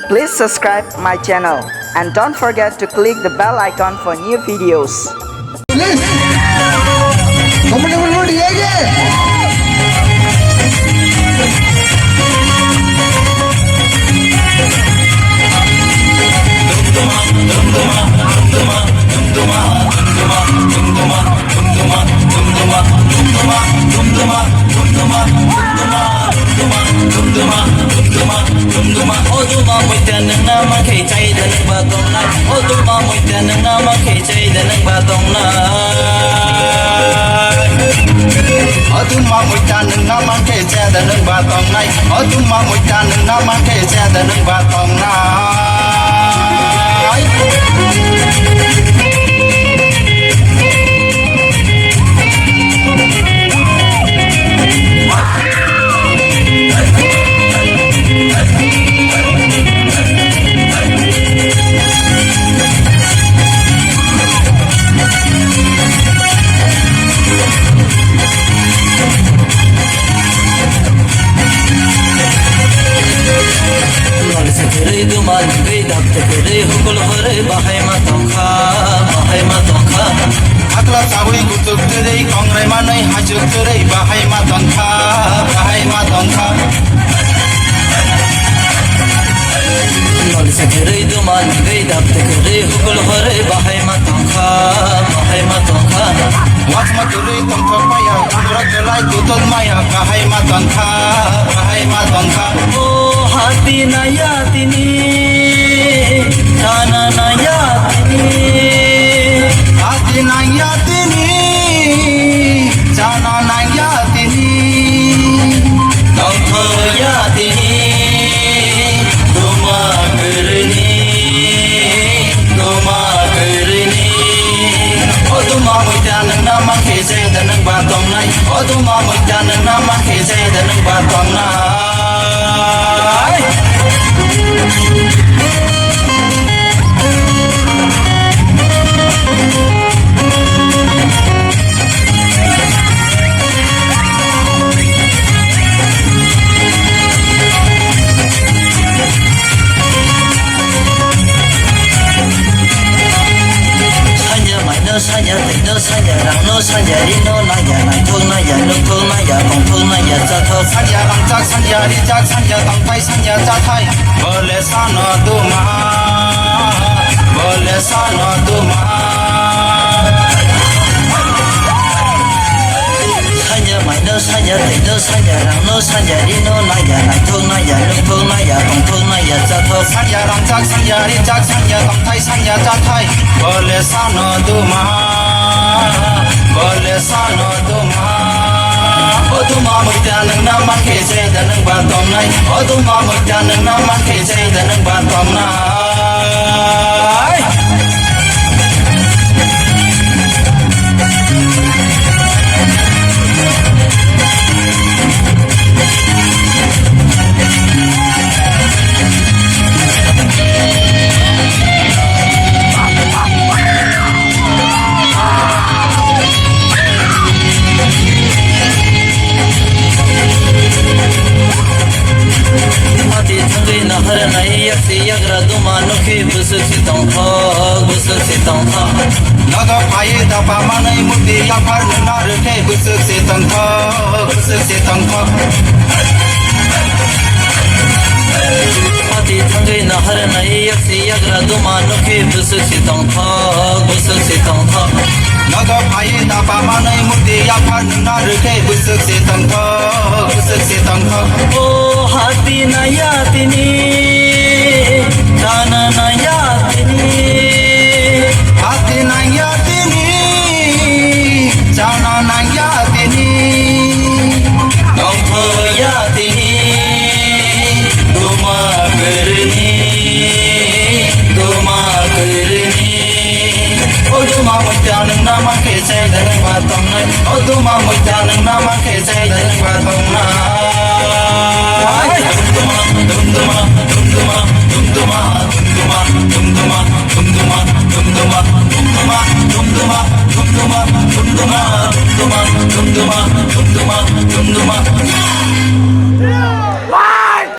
Please subscribe my channel and don't forget to click the bell icon for new videos. Duma mutya nama ke cai dan batong na. Duma mutya nama ke cai dan batong na. Duma mutya nama ke cai dan batong na. Duma mutya nama ke cai dan batong na. Duma mutya nama hukul hore bahai matongkha bahai matongkha. Akla sabui kutuk tere kongrai manai hajuk tere bahai matongkha bahai matongkha. Nol sekere duma mutya hukul hore bahai matongkha bahai matongkha. Watma tere tongkha maya urak gelai tutol maya bahai matongkha bahai matongkha. Oh hati nayatini Tana nayatini Hati nayatini Tana nayatini Tongkho yatini Duma gerini Duma gerini Oh duma mutya nama ke cai dan batong nai. Oh duma mutya nama ke cai dan batong nai. Sanya tino sanya rangno sanya rino naya naithok naya Naithok naya kongthok naya Joto sanya rangchak sanya rijak sanya tangpai sanya jathai bole sano duma bole sano duma sanya maino sanya tino sanya rangno sanya rino naya naithok naya Naithok naya kongthok naya Joto sanya rangchak sanya rijak sanya tangpai sanya jathai bole sano duma bole sano duma. Oh duma mutya nama ke cai dan batong nai. Oh duma mutya nama ke cai dan batong nai. Yagra duma nuke busuk si tongkho busuk si tongkho. Naga paye dapa manai mukti yapharo naruke busuk si tongkho busuk si tongkho. Ati thangai nahar nai yaksi yagra duma nuke busuk si tongkho busuk si tongkho. Naga paye dapa manai mukti yapharo naruke busuk si tongkho busuk si tongkho. Oh hati nayatini Tana nayatini Hati nayatini Tana nayatini Tongkho yatini Duma gerini Duma gerini Oh duma mutya nama ke cai dan batong nai. Oh duma mutya nama ke cai dan batong nai.